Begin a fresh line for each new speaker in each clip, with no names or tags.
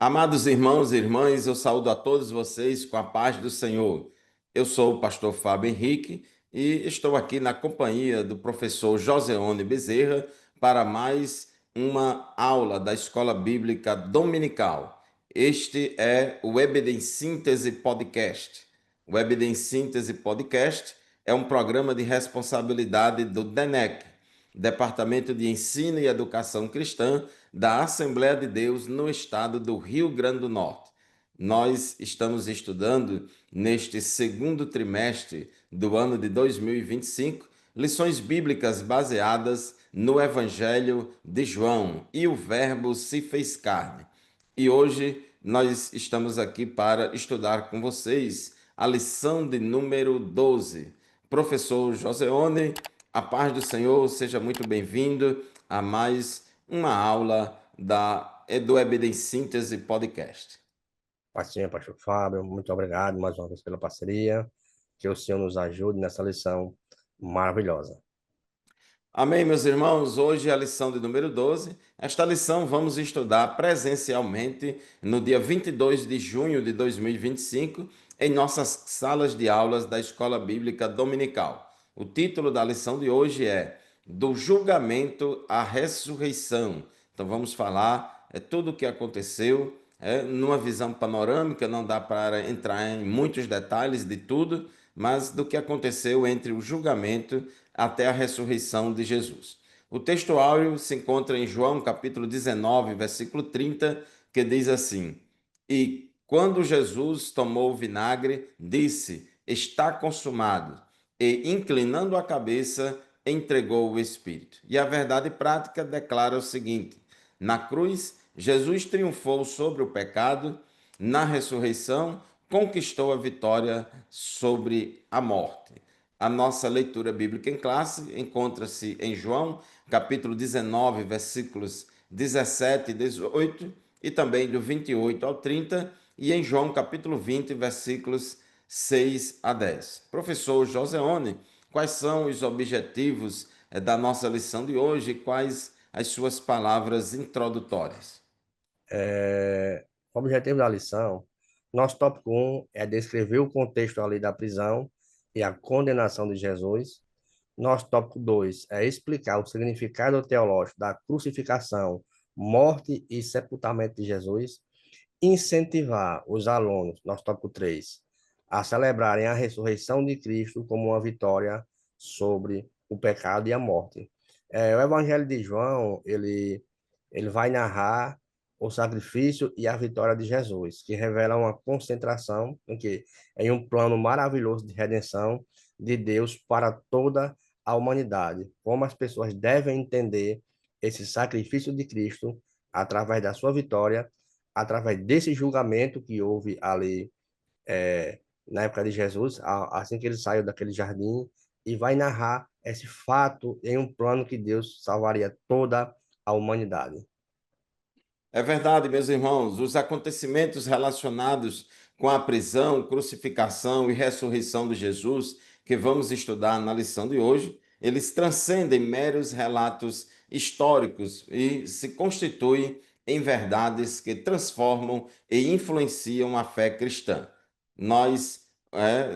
Amados irmãos e irmãs, eu saúdo a todos vocês com a paz do Senhor. Eu sou o pastor Fábio Henrique e estou aqui na companhia do professor Joseone Bezerra para mais uma aula da Escola Bíblica Dominical. Este é o EBD em Síntese Podcast. O EBD em Síntese Podcast é um programa de responsabilidade do DENEC, Departamento de Ensino e Educação Cristã da Assembleia de Deus no estado do Rio Grande do Norte. Nós estamos estudando neste segundo trimestre do ano de 2025 lições bíblicas baseadas no Evangelho de João e o Verbo se fez carne. E hoje nós estamos aqui para estudar com vocês a lição de número 12. Professor Joseone, a paz do Senhor, seja muito bem-vindo a mais uma aula do EBD em Síntese Podcast.
Pastinha, pastor Fábio, muito obrigado mais uma vez pela parceria. Que o Senhor nos ajude nessa lição maravilhosa.
Amém, meus irmãos? Hoje é a lição de número 12. Esta lição vamos estudar presencialmente no dia 22 de junho de 2025 em nossas salas de aulas da Escola Bíblica Dominical. O título da lição de hoje é Do Julgamento à Ressurreição. Então vamos falar tudo o que aconteceu numa visão panorâmica, não dá para entrar em muitos detalhes de tudo, mas do que aconteceu entre o julgamento até a ressurreição de Jesus. O texto áureo se encontra em João capítulo 19, versículo 30, que diz assim: E quando Jesus tomou o vinagre, disse: Está consumado. E, inclinando a cabeça, entregou o Espírito. E a verdade prática declara o seguinte: na cruz, Jesus triunfou sobre o pecado, na ressurreição, conquistou a vitória sobre a morte. A nossa leitura bíblica em classe encontra-se em João, capítulo 19, versículos 17 e 18, e também do 28 ao 30, e em João, capítulo 20, versículos 6 a 10. Professor Joseone, quais são os objetivos da nossa lição de hoje? Quais as suas palavras introdutórias?
O objetivo da lição, nosso tópico 1 é descrever o contexto ali da prisão e a condenação de Jesus. Nosso tópico 2 é explicar o significado teológico da crucificação, morte e sepultamento de Jesus. Incentivar os alunos, nosso tópico 3, a celebrarem a ressurreição de Cristo como uma vitória sobre o pecado e a morte. O Evangelho de João, ele vai narrar o sacrifício e a vitória de Jesus, que revela uma concentração em um plano maravilhoso de redenção de Deus para toda a humanidade. Como as pessoas devem entender esse sacrifício de Cristo através da sua vitória, através desse julgamento que houve ali na época de Jesus, assim que ele saiu daquele jardim, e vai narrar esse fato em um plano que Deus salvaria toda a humanidade.
É verdade, meus irmãos, os acontecimentos relacionados com a prisão, crucificação e ressurreição de Jesus, que vamos estudar na lição de hoje, eles transcendem meros relatos históricos e se constituem em verdades que transformam e influenciam a fé cristã. Nós,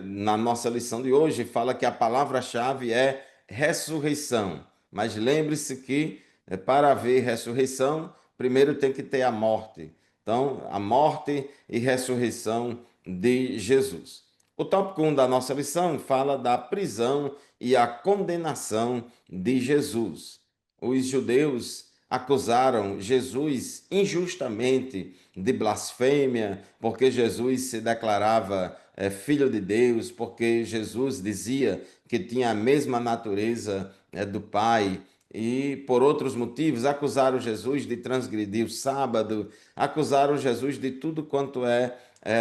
na nossa lição de hoje, fala que a palavra-chave é ressurreição, mas lembre-se que para haver ressurreição, primeiro tem que ter a morte. Então, a morte e ressurreição de Jesus. O tópico 1 da nossa lição fala da prisão e a condenação de Jesus. Os judeus acusaram Jesus injustamente de blasfêmia, porque Jesus se declarava filho de Deus, porque Jesus dizia que tinha a mesma natureza do Pai, e por outros motivos acusaram Jesus de transgredir o sábado, acusaram Jesus de tudo quanto é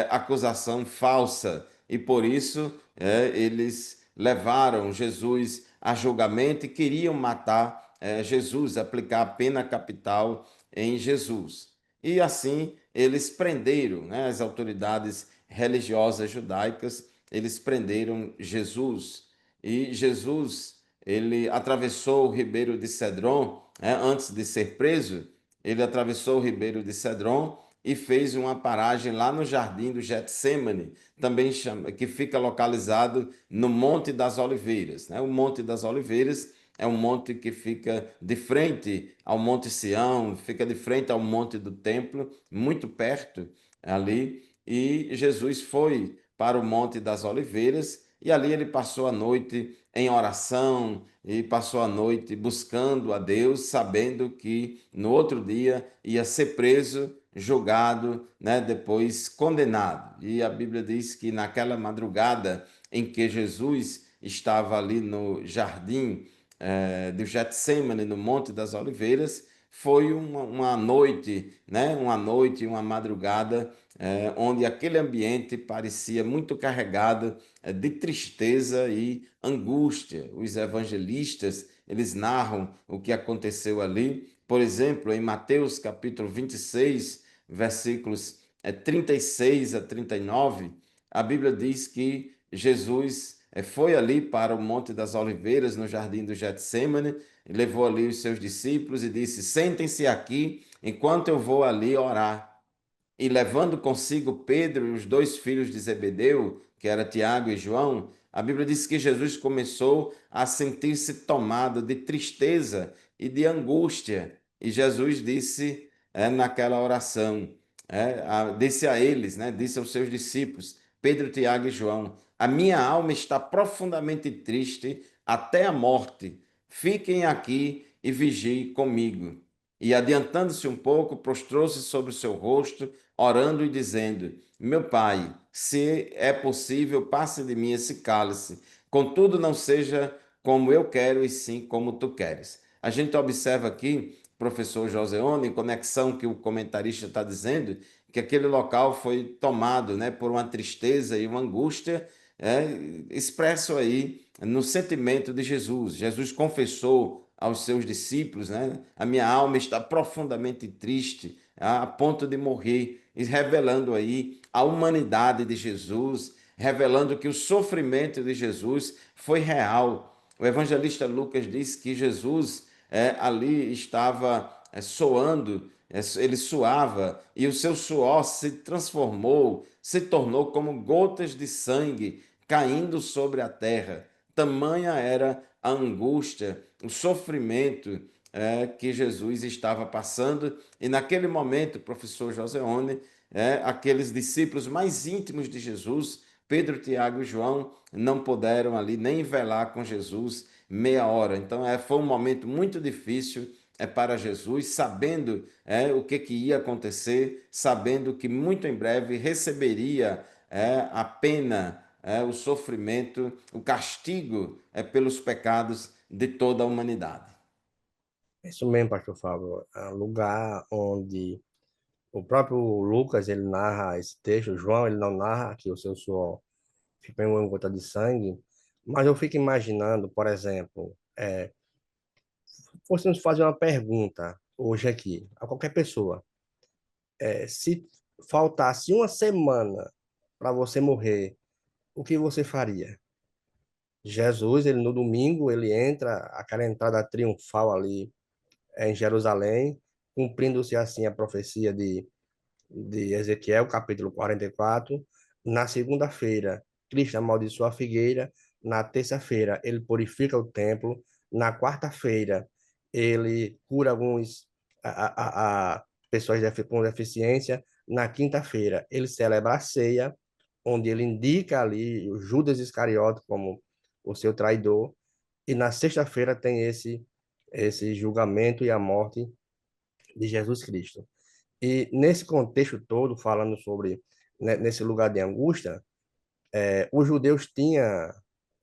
acusação falsa, e por isso eles levaram Jesus a julgamento e queriam matar Jesus, aplicar a pena capital em Jesus. E assim eles prenderam, né, as autoridades religiosas judaicas, eles prenderam Jesus. E Jesus, ele atravessou o ribeiro de Cedron, antes de ser preso, ele atravessou o ribeiro de Cedron e fez uma paragem lá no jardim do Getsemane, também chama, que fica localizado no Monte das Oliveiras, né? O Monte das Oliveiras é um monte que fica de frente ao Monte Sião, fica de frente ao Monte do Templo, muito perto ali, e Jesus foi para o Monte das Oliveiras e ali ele passou a noite em oração e passou a noite buscando a Deus, sabendo que no outro dia ia ser preso, julgado, né, depois condenado. E a Bíblia diz que naquela madrugada em que Jesus estava ali no jardim do Getsemane, no Monte das Oliveiras, foi uma noite, né, uma noite, uma madrugada onde aquele ambiente parecia muito carregado de tristeza e angústia. Os evangelistas, eles narram o que aconteceu ali. Por exemplo, em Mateus capítulo 26, versículos 36 a 39, a Bíblia diz que Jesus foi ali para o Monte das Oliveiras, no jardim do Getsemane, levou ali os seus discípulos e disse: Sentem-se aqui enquanto eu vou ali orar. E levando consigo Pedro e os dois filhos de Zebedeu, que era Tiago e João, a Bíblia diz que Jesus começou a sentir-se tomado de tristeza e de angústia. E Jesus disse naquela oração, disse a eles, né, disse aos seus discípulos, Pedro, Tiago e João: A minha alma está profundamente triste até a morte. Fiquem aqui e vigiem comigo. E adiantando-se um pouco, prostrou-se sobre o seu rosto, orando e dizendo: Meu pai, se é possível, passe de mim esse cálice. Contudo, não seja como eu quero, e sim como tu queres. A gente observa aqui, professor Joseone, em conexão que o comentarista está dizendo, que aquele local foi tomado, né, por uma tristeza e uma angústia expresso aí no sentimento de Jesus. Jesus confessou aos seus discípulos, né? A minha alma está profundamente triste, a ponto de morrer, e revelando aí a humanidade de Jesus, revelando que o sofrimento de Jesus foi real. O evangelista Lucas diz que Jesus ali estava soando, ele suava, e o seu suor se transformou, se tornou como gotas de sangue caindo sobre a terra. Tamanha era a angústia, o sofrimento que Jesus estava passando, e naquele momento, professor Joseone, aqueles discípulos mais íntimos de Jesus, Pedro, Tiago e João, não puderam ali nem velar com Jesus meia hora. Então, foi um momento muito difícil para Jesus, sabendo o que ia acontecer, sabendo que muito em breve receberia a pena, o sofrimento, o castigo pelos pecados de toda a humanidade.
Isso mesmo, pastor Fábio. É um lugar onde o próprio Lucas, ele narra esse texto, João, ele não narra que o seu suor ficou em uma gota de sangue, mas eu fico imaginando, por exemplo, fosse nos fazer uma pergunta hoje aqui, a qualquer pessoa, se faltasse uma semana para você morrer, o que você faria? Jesus, ele no domingo, ele entra, aquela entrada triunfal ali em Jerusalém, cumprindo-se assim a profecia de Ezequiel, capítulo 44. Na segunda-feira, Cristo amaldiçoa a figueira. Na terça-feira, ele purifica o templo. Na quarta-feira, ele cura alguns pessoas com deficiência. Na quinta-feira, ele celebra a ceia, onde ele indica ali o Judas Iscariote como o seu traidor. E na sexta-feira tem esse julgamento e a morte de Jesus Cristo. E nesse contexto todo, falando sobre nesse lugar de angústia, os judeus tinham,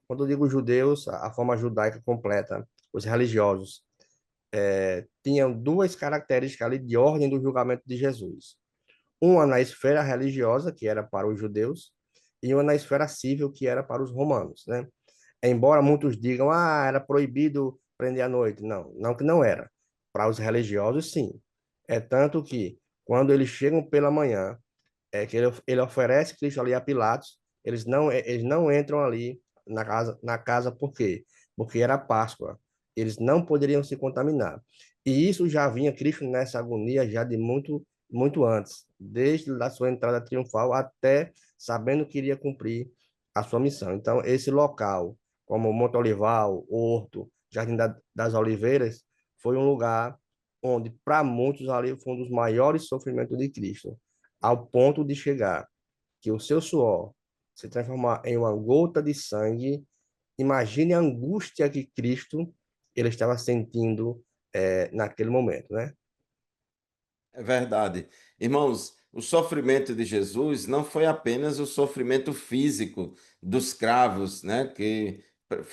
quando eu digo judeus, a forma judaica completa, os religiosos, tinham duas características ali de ordem do julgamento de Jesus. Uma na esfera religiosa, que era para os judeus, e uma na esfera civil, que era para os romanos, né? Embora muitos digam, era proibido prender à noite. Não, não que não era. Para os religiosos, sim. É tanto que, quando eles chegam pela manhã, que ele oferece Cristo ali a Pilatos, eles não entram ali na casa, por quê? Porque era Páscoa. Eles não poderiam se contaminar. E isso já vinha Cristo nessa agonia já de muito, muito antes. desde a sua entrada triunfal até sabendo que iria cumprir a sua missão. Então, esse local, como Monte Olival, Horto, das Oliveiras, foi um lugar onde, para muitos, ali foi um dos maiores sofrimentos de Cristo, ao ponto de chegar que o seu suor se transformar em uma gota de sangue. Imagine a angústia que Cristo ele estava sentindo naquele momento, né?
É verdade. Irmãos, o sofrimento de Jesus não foi apenas o sofrimento físico dos cravos, né,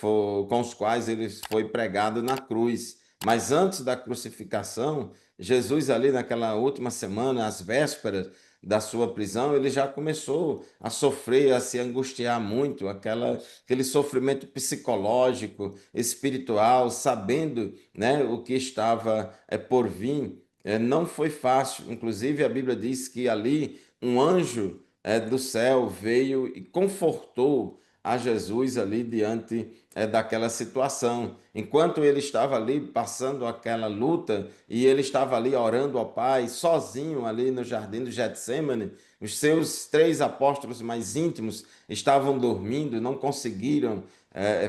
com os quais ele foi pregado na cruz. Mas antes da crucificação, Jesus ali naquela última semana, às vésperas da sua prisão, ele já começou a sofrer, a se angustiar muito, aquele sofrimento psicológico, espiritual, sabendo, né, o que estava por vir. Não foi fácil. Inclusive, a Bíblia diz que ali um anjo do céu veio e confortou a Jesus ali diante daquela situação. Enquanto ele estava ali passando aquela luta e ele estava ali orando ao Pai, sozinho ali no jardim do Getsêmani, os seus três apóstolos mais íntimos estavam dormindo, não conseguiram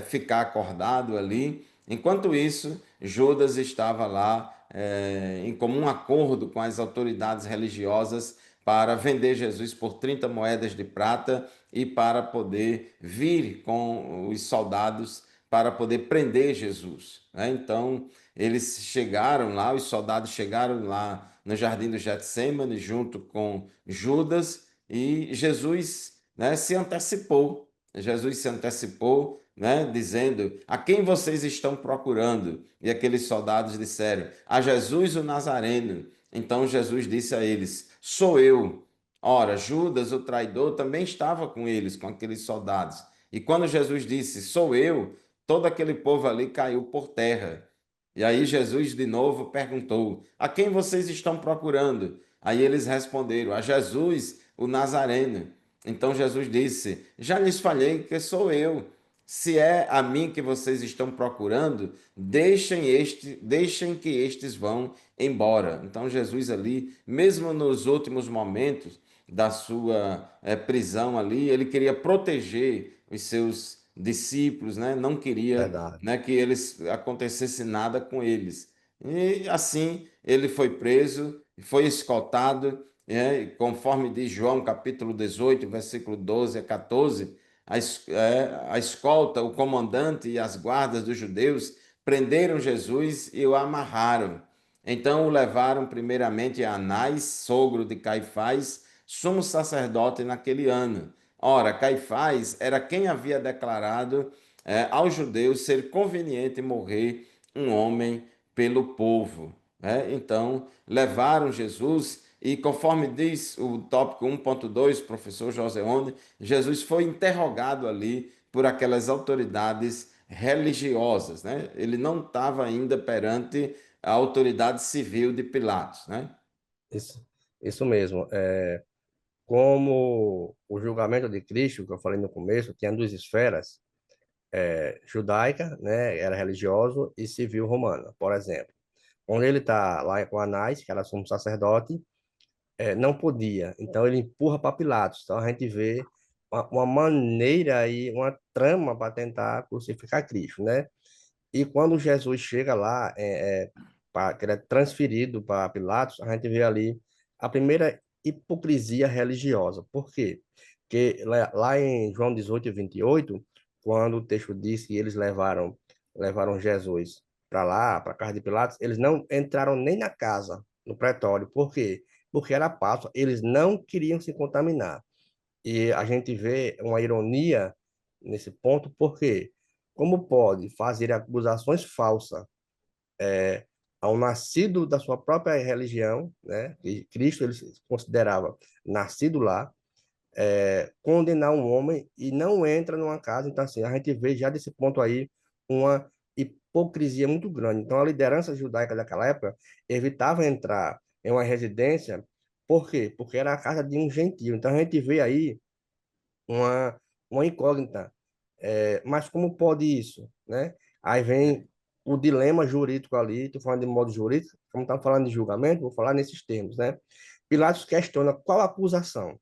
ficar acordado ali. Enquanto isso, Judas estava lá em comum acordo com as autoridades religiosas para vender Jesus por 30 moedas de prata e para poder vir com os soldados para poder prender Jesus, né? Então, eles chegaram lá, os soldados chegaram lá no jardim do Getsêmani junto com Judas e Jesus, né, se antecipou. Jesus se antecipou, né, dizendo: A quem vocês estão procurando? E aqueles soldados disseram: A Jesus o Nazareno. Então Jesus disse a eles: Sou eu. Ora, Judas, o traidor, também estava com eles, com aqueles soldados. E quando Jesus disse: Sou eu, todo aquele povo ali caiu por terra. E aí Jesus de novo perguntou: A quem vocês estão procurando? Aí eles responderam: A Jesus, o Nazareno. Então Jesus disse: Já lhes falei que sou eu. Se é a mim que vocês estão procurando, deixem que estes vão embora. Então Jesus ali, mesmo nos últimos momentos da sua prisão ali, ele queria proteger os seus discípulos, né? Não queria,
Verdade.
né, que eles acontecesse nada com eles. E assim ele foi preso, foi escoltado, conforme diz João capítulo 18, versículo 12 a 14, a escolta, o comandante e as guardas dos judeus prenderam Jesus e o amarraram. Então o levaram primeiramente a Anás, sogro de Caifás, sumo sacerdote naquele ano. Ora, Caifás era quem havia declarado aos judeus ser conveniente morrer um homem pelo povo, né? Então, levaram Jesus e, conforme diz o tópico 1.2, professor José Onde, Jesus foi interrogado ali por aquelas autoridades religiosas, né? Ele não estava ainda perante a autoridade civil de Pilatos, né?
Isso mesmo. Como o julgamento de Cristo, que eu falei no começo, tinha duas esferas, judaica, né, era religioso, e civil romana, por exemplo. Onde ele está lá com Anás, que era sumo sacerdote, não podia. Então ele empurra para Pilatos. Então a gente vê uma maneira aí, uma trama para tentar crucificar Cristo, né? E quando Jesus chega lá, que ele é transferido para Pilatos, a gente vê ali a primeira hipocrisia religiosa. Por quê? Porque lá em João 18:28, quando o texto diz que eles levaram Jesus para lá, para a casa de Pilatos, eles não entraram nem na casa, no pretório. Por quê? Porque era Páscoa, eles não queriam se contaminar. E a gente vê uma ironia nesse ponto, porque como pode fazer acusações falsas ao nascido da sua própria religião, né? Que Cristo ele se considerava nascido lá, condenar um homem e não entra numa casa. Então, assim, a gente vê já desse ponto aí uma hipocrisia muito grande. Então, a liderança judaica daquela época evitava entrar em uma residência, por quê? Porque era a casa de um gentio. Então, a gente vê aí uma, uma incógnita. Mas como pode isso, né? Aí vem o dilema jurídico ali, estou falando de modo jurídico, como estamos falando de julgamento, vou falar nesses termos, né? Pilatos questiona qual a acusação,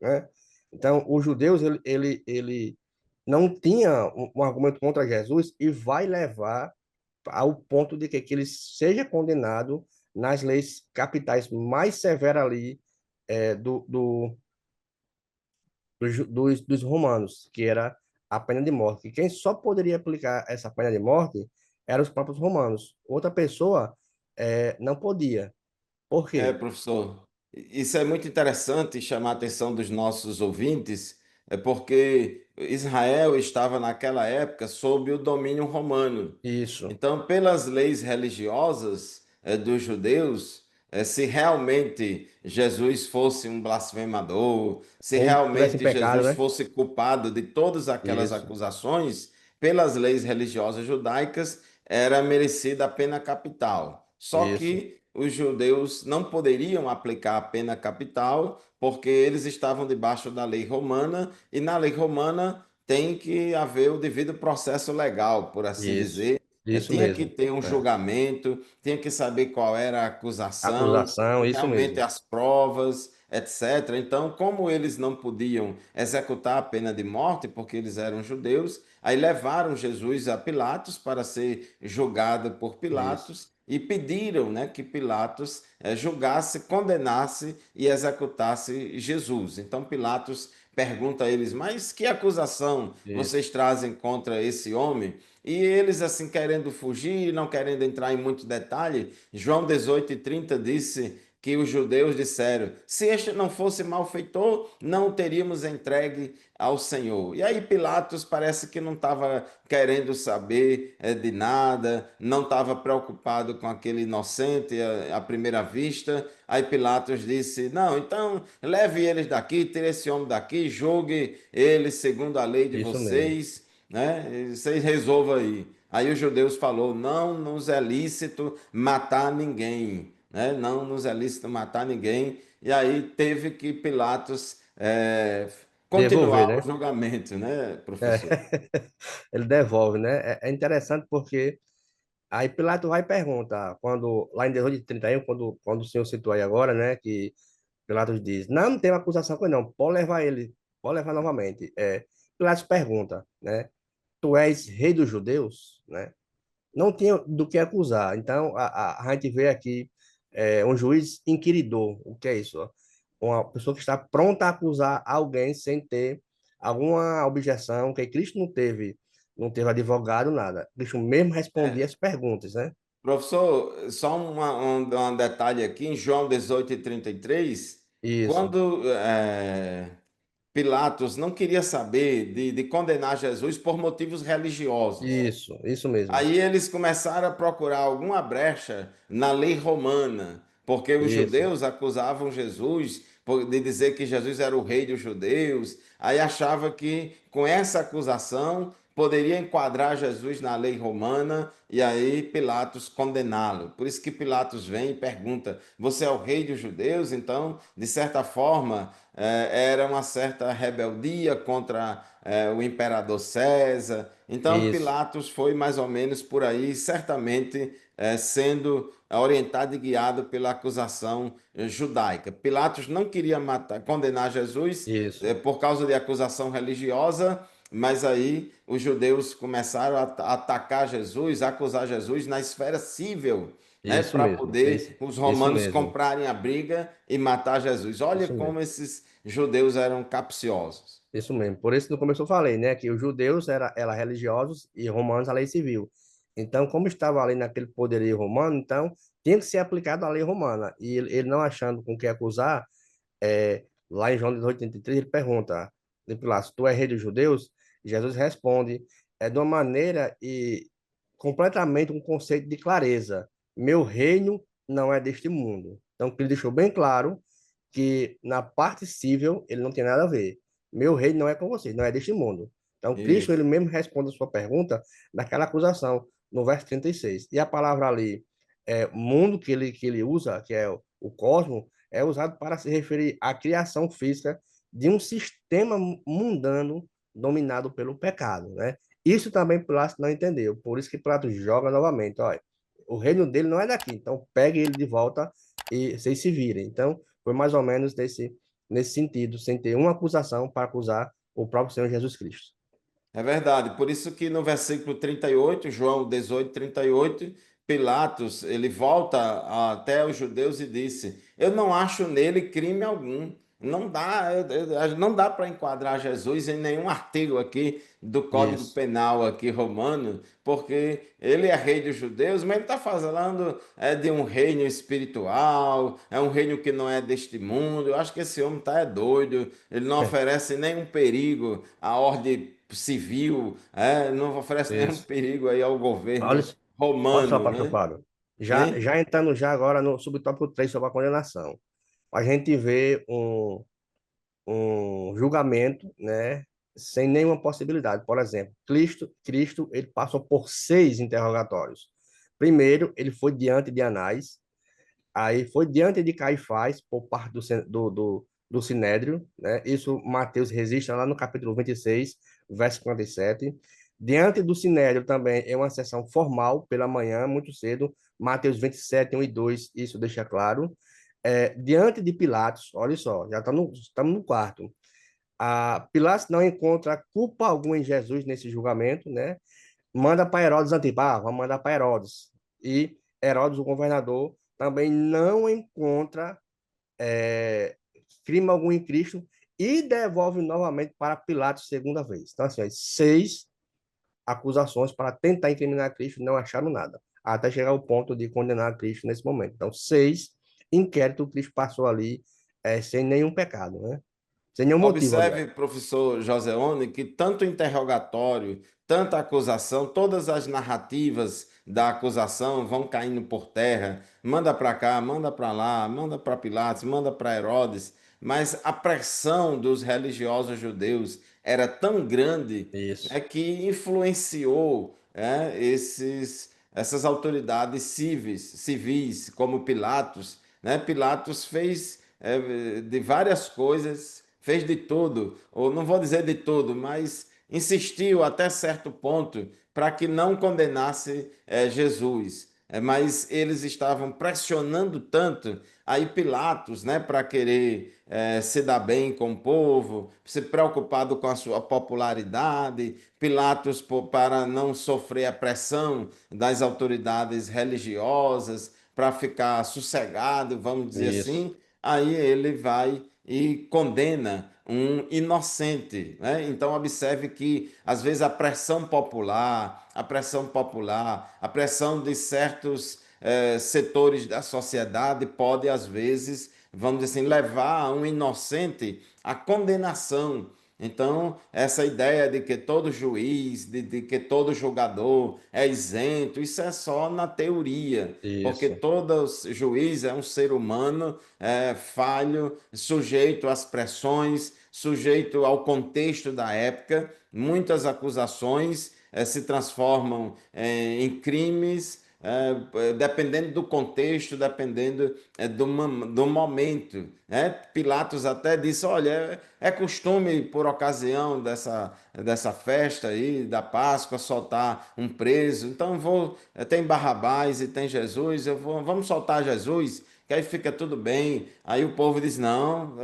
né? Então, os judeus, ele não tinha um argumento contra Jesus e vai levar ao ponto de que ele seja condenado nas leis capitais mais severas ali dos romanos, que era a pena de morte. E quem só poderia aplicar essa pena de morte eram os próprios romanos. Outra pessoa não podia. Por
É,
quê?
professor, isso é muito interessante chamar a atenção dos nossos ouvintes, é porque Israel estava naquela época sob o domínio romano.
Isso.
Então, pelas leis religiosas dos judeus, se realmente Jesus fosse um blasfemador, se
Ou tivesse
realmente
pecado,
Jesus
né?
fosse culpado de todas aquelas
Isso,
acusações, pelas leis religiosas judaicas, era merecida a pena capital. Só
isso,
que os judeus não poderiam aplicar a pena capital porque eles estavam debaixo da lei romana e na lei romana tem que haver o devido processo legal, por assim
isso,
dizer.
isso
Tinha que
mesmo.
ter um
É.
julgamento, tinha que saber qual era a acusação,
Acusação, isso
realmente
mesmo.
as provas, etc. Então, como eles não podiam executar a pena de morte, porque eles eram judeus, aí levaram Jesus a Pilatos para ser julgado por
Isso,
Pilatos e pediram, né, que Pilatos julgasse, condenasse e executasse Jesus. Então Pilatos pergunta a eles: mas que acusação
isso,
vocês trazem contra esse homem? E eles, assim, querendo fugir, não querendo entrar em muito detalhe, João 18:30 disse que os judeus disseram: se este não fosse malfeitor, não o teríamos entregue ao Senhor. E aí Pilatos parece que não estava querendo saber de nada, não estava preocupado com aquele inocente à primeira vista. Aí Pilatos disse: não, então leve eles daqui, tire esse homem daqui, julgue ele segundo a lei de
isso mesmo.
vocês, né? E vocês resolvam aí. Aí os judeus falou: não nos é lícito matar ninguém, né? Não nos é lícito matar ninguém. E aí teve que Pilatos
Devolver,
continuar o
né?
julgamento, né,
É.
professor?
Ele devolve, né? É interessante porque aí Pilato vai e pergunta, quando, lá em 18:31, quando o senhor citou aí agora, né, que Pilatos diz, não, não tem uma acusação com ele, não, pode levar novamente. Pilatos pergunta, né, tu és rei dos judeus, né? Não tinha do que acusar. Então, a gente vê aqui um juiz inquiridor. O que é isso? Ó? Uma pessoa que está pronta a acusar alguém sem ter alguma objeção, que Cristo não teve advogado, nada. Cristo mesmo respondia
É,
as perguntas, né?
professor, só um detalhe aqui, em João 18:33,
Isso,
quando Pilatos não queria saber de condenar Jesus por motivos religiosos.
isso mesmo.
Aí eles começaram a procurar alguma brecha na lei romana, porque os
Isso,
judeus acusavam Jesus de dizer que Jesus era o rei dos judeus. Aí achava que com essa acusação poderia enquadrar Jesus na lei romana e aí Pilatos condená-lo. Por isso que Pilatos vem e pergunta: Você é o rei dos judeus? Então, de certa forma, era uma certa rebeldia contra o imperador César. Então,
isso,
Pilatos foi mais ou menos por aí, certamente sendo orientado e guiado pela acusação judaica. Pilatos não queria condenar Jesus
isso,
por causa de acusação religiosa, mas aí os judeus começaram a atacar Jesus, a acusar Jesus na esfera civil, né,
isso
para
mesmo,
poder os
isso
romanos
mesmo,
comprarem a briga e matar Jesus. Olha
isso
como
mesmo.
esses judeus eram capciosos.
Isso mesmo. Por isso, no começo eu falei, né, que os judeus eram religiosos e romanos a lei civil. Então, como estava ali naquele poderio romano, então tinha que ser aplicado a lei romana. E ele não achando com o que acusar, lá em João 18:33, ele pergunta de Pilatos, tu és rei dos judeus? Jesus responde, de uma maneira e completamente um conceito de clareza. Meu reino não é deste mundo. Então, ele deixou bem claro que na parte civil ele não tem nada a ver. Meu reino não é com vocês, não é deste mundo. Então, Cristo, ele
Isso.
mesmo responde a sua pergunta naquela acusação, no verso 36. E a palavra ali, mundo que ele usa, que é o cosmo, é usado para se referir à criação física de um sistema mundano dominado pelo pecado, né? Isso também Pilatos não entendeu, por isso que Pilatos joga novamente, olha, o reino dele não é daqui, então pegue ele de volta e vocês se virem. Então, Foi mais ou menos nesse sentido, sem ter uma acusação para acusar o próprio Senhor Jesus Cristo.
É verdade. Por isso que no versículo 38, João 18, 38, Pilatos, ele volta até os judeus e disse: Eu não acho nele crime algum. Não dá, não dá para enquadrar Jesus em nenhum artigo aqui do Código
Isso,
Penal aqui romano, porque ele é rei dos judeus, mas ele está falando de um reino espiritual, é um reino que não é deste mundo. Eu acho que esse homem está doido. Ele não oferece nenhum perigo à ordem civil, não oferece nenhum
isso.
perigo aí ao
Olha,
governo
olha só,
romano,
pastor
né?
Fábio. Já,
Hein?
já entrando já agora no subtópico 3 sobre a condenação. A gente vê um julgamento, né, sem nenhuma possibilidade. Por exemplo, Cristo, ele passou por 6 interrogatórios. Primeiro, ele foi diante de Anás, aí foi diante de Caifás, por parte do Sinédrio, né? Isso Mateus registra lá no capítulo 26, verso 57. Diante do Sinédrio também é uma sessão formal, pela manhã, muito cedo, Mateus 27, 1 e 2, isso deixa claro. Diante de Pilatos, olha só, já estamos no quarto. Pilatos não encontra culpa alguma em Jesus nesse julgamento, né? Manda para Herodes Antipas, vamos mandar para Herodes. E Herodes, o governador, também não encontra é, crime algum em Cristo e devolve novamente para Pilatos segunda vez. Então, assim, 6 acusações para tentar incriminar Cristo, não acharam nada, até chegar ao ponto de condenar Cristo nesse momento. Então, 6 inquéritos Cristo passou ali sem nenhum pecado, né? Sem nenhum motivo, aliás.
Observe, professor Joseone, que tanto o interrogatório, tanta acusação, todas as narrativas da acusação vão caindo por terra. Manda para cá, manda para lá, manda para Pilatos, manda para Herodes. Mas a pressão dos religiosos judeus era tão grande
Isso,
que influenciou essas autoridades civis, como Pilatos. Né? Pilatos fez de várias coisas, fez de tudo, ou não vou dizer de tudo, mas insistiu até certo ponto para que não condenasse Jesus. Mas eles estavam pressionando tanto aí Pilatos, né, para querer se dar bem com o povo, se preocupado com a sua popularidade, Pilatos para não sofrer a pressão das autoridades religiosas, para ficar sossegado, vamos dizer
isso,
assim, aí ele vai e condena um inocente, né? Então observe que às vezes a pressão de certos setores da sociedade pode às vezes, vamos dizer assim, levar um inocente à condenação. Então, essa ideia de que todo juiz, de que todo julgador é isento, isso é só na teoria, porque
isso,
todo juiz é um ser humano falho, sujeito às pressões, sujeito ao contexto da época. Muitas acusações se transformam em crimes, dependendo do contexto, dependendo do momento. Né? Pilatos até disse: olha, é costume, por ocasião dessa festa aí, da Páscoa, soltar um preso. Então tem Barrabás e tem Jesus, vamos soltar Jesus, que aí fica tudo bem. Aí o povo diz: não,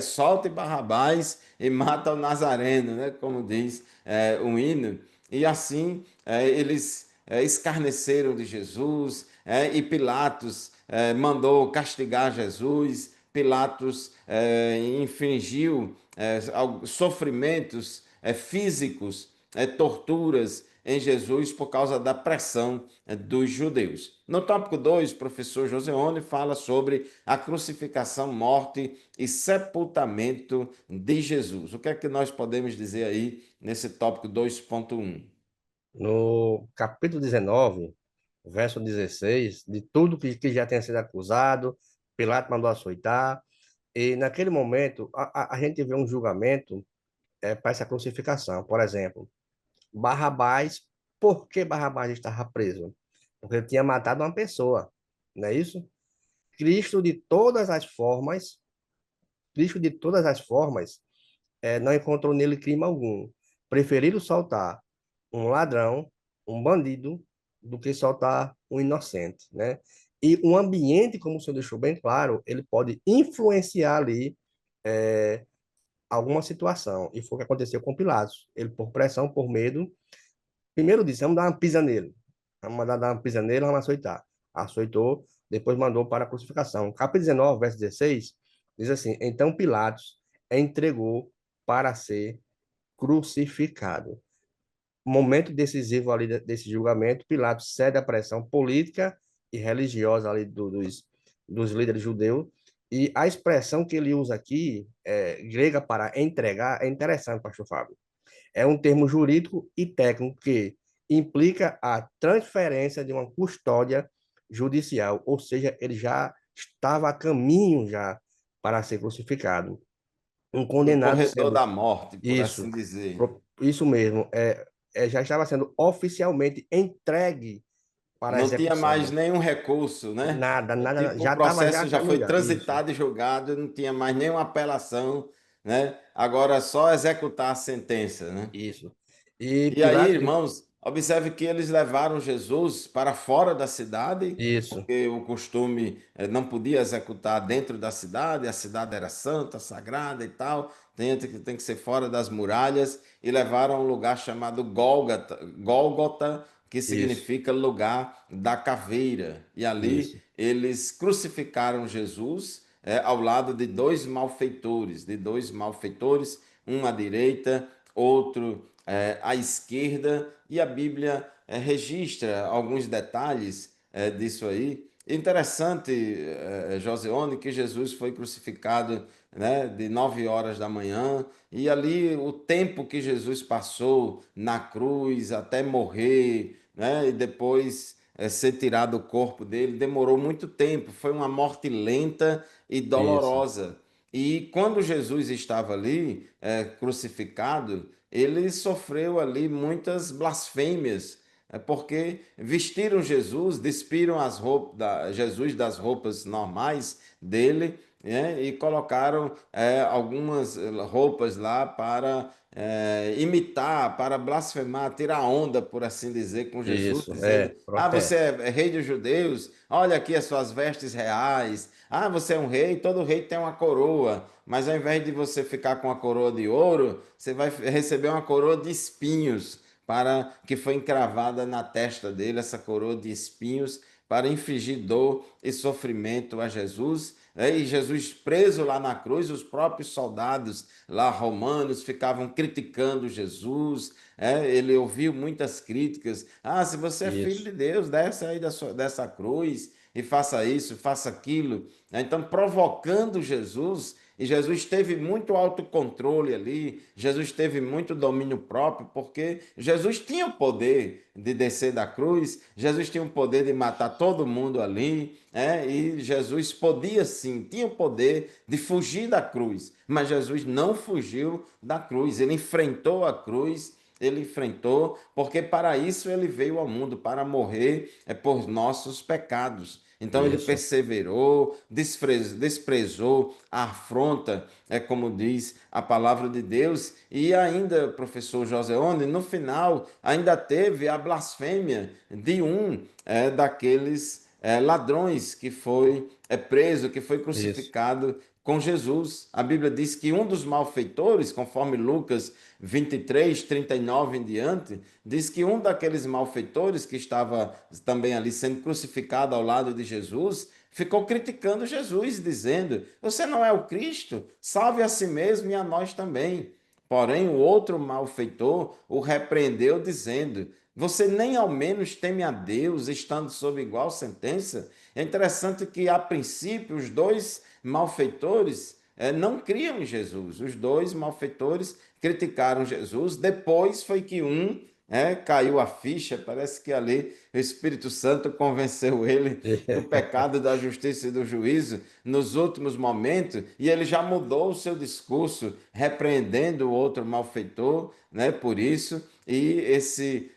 solte Barrabás e mata o Nazareno, né? Como diz um hino. E assim eles escarneceram de Jesus, e Pilatos mandou castigar Jesus. Pilatos infligiu sofrimentos físicos, torturas em Jesus por causa da pressão dos judeus. No tópico 2, o professor Joseone fala sobre a crucificação, morte e sepultamento de Jesus. O que é que nós podemos dizer aí nesse tópico 2.1?
no capítulo 19, verso 16, de tudo que já tinha sido acusado, Pilatos mandou açoitar, e naquele momento a gente vê um julgamento para essa crucificação. Por exemplo, Barrabás, por que Barrabás estava preso? Porque ele tinha matado uma pessoa, não é isso? Cristo de todas as formas, Cristo de todas as formas, não encontrou nele crime algum. Preferiram soltar um ladrão, um bandido, do que soltar um inocente, né? E um ambiente, como o senhor deixou bem claro, ele pode influenciar ali é, alguma situação. E foi o que aconteceu com Pilatos. Ele, por pressão, por medo, primeiro disse, vamos dar uma pisa nele. Vamos mandar dar uma pisa nele, vamos açoitar. Açoitou, depois mandou para a crucificação. Capítulo 19, verso 16, diz assim, então Pilatos entregou para ser crucificado. Momento decisivo ali desse julgamento, Pilatos cede à pressão política e religiosa ali dos líderes judeus, e a expressão que ele usa aqui, grega para entregar, é interessante, pastor Fábio. É um termo jurídico e técnico que implica a transferência de uma custódia judicial, ou seja, ele já estava a caminho já para ser crucificado. Um
No
condenado
corredor
sendo
da morte, por
isso,
assim dizer.
isso mesmo, já estava sendo oficialmente entregue para a
Não tinha mais
execução.
nenhum recurso, né?
Nada, nada,
Tipo,
já
o
estava já
processo
a
já foi
caminhar. Isso,
transitado e julgado, não tinha mais nenhuma apelação, né? Agora é só executar a sentença, né?
isso. E
E aí,
Pilatos,
irmãos, observe que eles levaram Jesus para fora da cidade,
isso,
porque o costume não podia executar dentro da cidade, a cidade era santa, sagrada e tal, tem que ser fora das muralhas, e levaram a um lugar chamado Gólgota, que
isso,
significa lugar da caveira. E ali
isso,
eles crucificaram Jesus ao lado de dois malfeitores, um à direita, outro à esquerda, e a Bíblia registra alguns detalhes disso aí. Interessante, Joseone, que Jesus foi crucificado, né, de 9 horas da manhã, e ali o tempo que Jesus passou na cruz até morrer, né, e depois ser tirado o corpo dele, demorou muito tempo, foi uma morte lenta e
isso,
dolorosa. E quando Jesus estava ali, crucificado, ele sofreu ali muitas blasfêmias, porque vestiram Jesus, despiram Jesus das roupas normais dele, né, e colocaram algumas roupas lá para imitar, para blasfemar, tirar onda, por assim dizer, com Jesus,
isso,
dizendo: Ah, você
protesto.
é rei dos judeus, olha aqui as suas vestes reais. Ah, você é um rei, todo rei tem uma coroa, mas ao invés de você ficar com a coroa de ouro, você vai receber uma coroa de espinhos, para que foi encravada na testa dele, essa coroa de espinhos, para infligir dor e sofrimento a Jesus. E Jesus preso lá na cruz, os próprios soldados lá romanos ficavam criticando Jesus. Ele ouviu muitas críticas. Ah, se você é filho
Isso,
de Deus, desce aí dessa cruz e faça isso, faça aquilo. Então, provocando Jesus, e Jesus teve muito autocontrole ali, Jesus teve muito domínio próprio, porque Jesus tinha o poder de descer da cruz, Jesus tinha o poder de matar todo mundo ali, e Jesus podia sim, tinha o poder de fugir da cruz, mas Jesus não fugiu da cruz, ele enfrentou a cruz, ele enfrentou, porque para isso ele veio ao mundo, para morrer por nossos pecados. Então ele
isso,
perseverou, desprezou a afronta, como diz a palavra de Deus, e ainda, professor Joseone, no final ainda teve a blasfêmia de um daqueles ladrões que foi preso, que foi
isso,
crucificado com Jesus. A Bíblia diz que um dos malfeitores, conforme Lucas 23, 39 em diante, diz que um daqueles malfeitores que estava também ali sendo crucificado ao lado de Jesus, ficou criticando Jesus, dizendo: Você não é o Cristo? Salve a si mesmo e a nós também. Porém, o outro malfeitor o repreendeu, dizendo: Você nem ao menos teme a Deus, estando sob igual sentença? É interessante que, a princípio, os dois malfeitores não criam em Jesus. Os dois malfeitores criticaram Jesus. Depois foi que um caiu a ficha. Parece que ali o Espírito Santo convenceu ele do pecado, da justiça e do juízo nos últimos momentos, e ele já mudou o seu discurso, repreendendo o outro malfeitor, né, por isso. E esse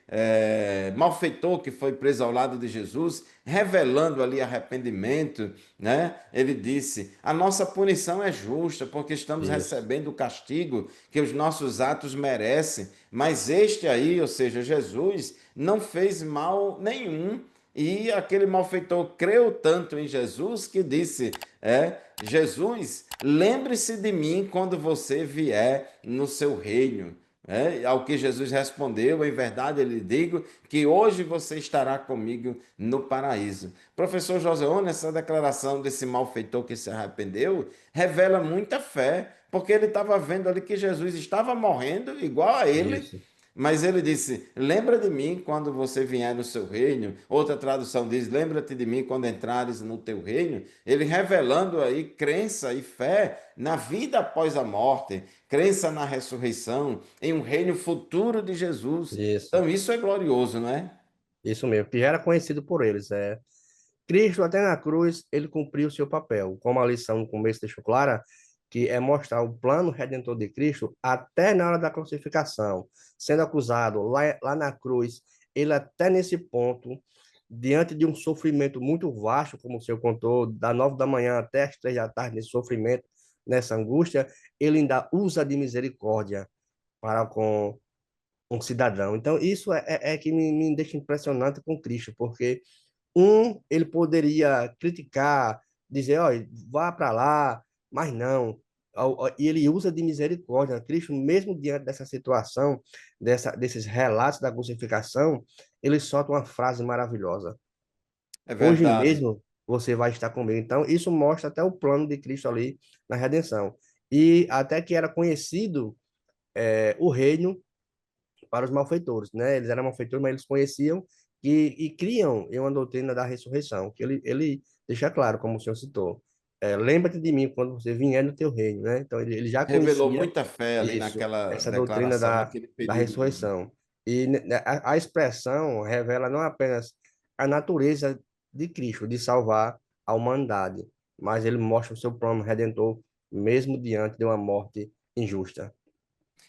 malfeitor que foi preso ao lado de Jesus, revelando ali arrependimento, né? Ele disse: A nossa punição é justa, porque estamos
isso,
recebendo o castigo que os nossos atos merecem. Mas este aí, ou seja, Jesus, não fez mal nenhum. E aquele malfeitor creu tanto em Jesus que disse: Jesus, lembre-se de mim quando você vier no seu reino. Ao que Jesus respondeu: em verdade eu lhe digo que hoje você estará comigo no paraíso. Professor Joseone, essa declaração desse malfeitor que se arrependeu revela muita fé, porque ele estava vendo ali que Jesus estava morrendo igual a ele,
Isso,
mas ele disse: lembra de mim quando você vier no seu reino. Outra tradução diz: lembra-te de mim quando entrares no teu reino. Ele revelando aí crença e fé na vida após a morte, crença na ressurreição, em um reino futuro de Jesus.
isso,
Então isso é glorioso, não é?
isso mesmo, que já era conhecido por eles. Cristo, até na cruz, ele cumpriu o seu papel, como a lição no começo deixou clara, que é mostrar o plano redentor de Cristo até na hora da crucificação, sendo acusado lá na cruz, ele até nesse ponto, diante de um sofrimento muito vasto, como o senhor contou, da 9 da manhã até as 3 da tarde, nesse sofrimento, nessa angústia, ele ainda usa de misericórdia para com um cidadão. Então, isso é que me deixa impressionante com Cristo, porque ele poderia criticar, dizer, olha, vá para lá, mas não. E ele usa de misericórdia. Cristo, mesmo diante dessa situação, desses relatos da crucificação, ele solta uma frase maravilhosa.
É
Hoje
verdade.
mesmo você vai estar comigo. Então, isso mostra até o plano de Cristo ali na redenção. E até que era conhecido o reino para os malfeitores, né? Eles eram malfeitores, mas eles conheciam e criam em uma doutrina da ressurreição, que ele deixa claro, como o senhor citou. Lembra-te de mim quando você vier no teu reino, né? Então, ele já
Revelou
conhecia
muita fé ali
isso,
naquela
essa doutrina
declaração, naquele
da
pedido dele.
ressurreição. E a expressão revela não apenas a natureza de Cristo, de salvar a humanidade, mas ele mostra o seu plano redentor, mesmo diante de uma morte injusta.